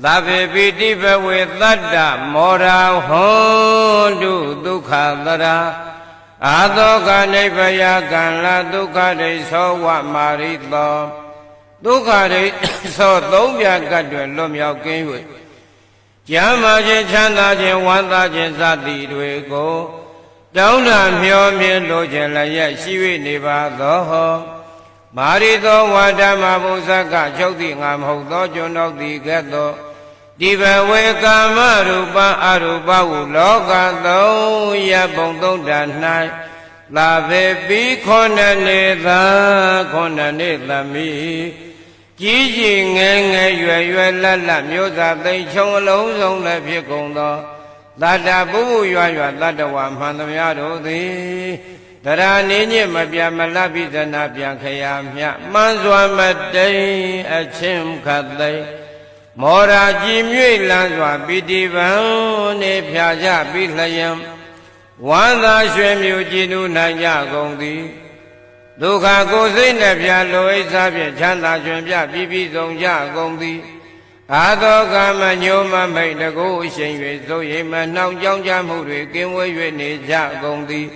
သဗ္ဗေပိတိဘဝေသတ္တမောရာဟွန်တုဒုက္ခသရာအာသောကနိဗ္ဗယကံလာဒုက္ခဒိသောဝမာရိသောဒုက္ခဒိသောသုံးပြကတ်တွင်လွတ်မြောက်ကင်း၍ကျမ်းမာခြင်းချမ်းသာခြင်းဝမ်းသာခြင်းစသည်တွေကိုတောင်းတမျှော်မြင်လိုခြင်းလည်းရရှိ၍နေပါသောဟောမာရိသောဝါဒမဘုဇကချုပ်သည်ငါမဟုတ်သောကျွန်တော်သည်ကဲ့သို့ဒီဘဝေကာမရူပအရူပဟုလောကသုံးရပုံသုံးဓာ၌လာပေပြီးခေါဏနေသာခေါဏနေသမီးကြီးကြီးငယ်ငယ်ရွယ်ရွယ်လတ်လတ်မျိုးသားသိမ်းချုံအလုံးစုံလည်းဖြစ်ကုန်သောတတ္တပုဗ္ဗရွာရွာတတ္တဝါမှန်သမျှတို့သည်တရာနေညစ်မပြမလပိသနာပြန်ခရာမြမှန်စွာမတိန်အချင်းခတ်သိမောရာကြည်မြွေလန်းစွာပိတိပံနေဖြာကြပြီးလျံဝမ်းသာရွှင်မြူကြည်နူးနိုင်ကြကုန်သည်ဒုက္ခကိုယ်စိတ်နှပြလိုအိစားဖြင့်ချမ်းသာရွှင်ပြပြီးပြီးဆုံးကြကုန်သည်အာသောကမညိုမမိတ်တကူအရှင်၍သို့ရိမ်မနှောင်ကြောင်းကြမှုတွေကင်းဝေး၍နေကြကုန်သည်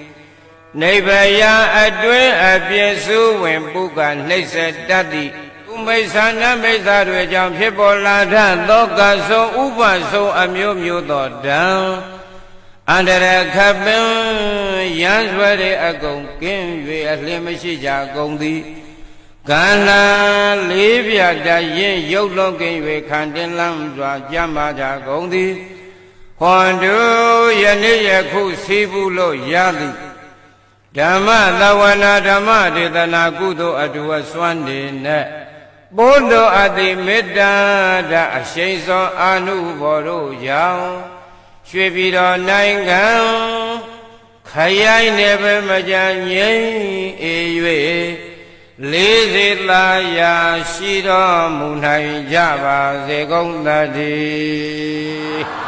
နိဗ္ဗယအတွင်းအပြည့်စုံဝင်ပုဂ္ဂနှိမ့်ဆက်တတ်သည်ဥမိစ္ဆာနမိစ္ဆာတွေကြောင့်ဖြစ်ပေါ်လာတတ်သောကဆုံဥပဆုံအမျိုးမျိုးသောဓာန်အန္တရာယ်ခပင်ရန်ဆွဲတဲ့အကုန်ကင်း၍အလင်းမရှိကြကုန်သည်ကန္နာလေးပြတရင်ရုပ်လုံးကင်း၍ခံတင်လန်းစွာကြမ်းပါကြကုန်သည်ဟွန်တို့ယနေ့ယခုစီးဘူးလို့ရသည်ဓမ္မသဝနာဓမ္မဒေသနာကုသိုလ်အတူအစွမ်းနေနဲ့ဘုဒ္ဓအတိမေတ္တာဓာအရှိန်စောအာနုဘော်တို့ကြောင့်ရွှေပြည်တော်နိုင်ငံခရိုင်နယ်ပဲမကြငြိမ်အေ၍လေးစေသာယာရှိတော်မူနိုင်ကြပါစေကုန်သတည်း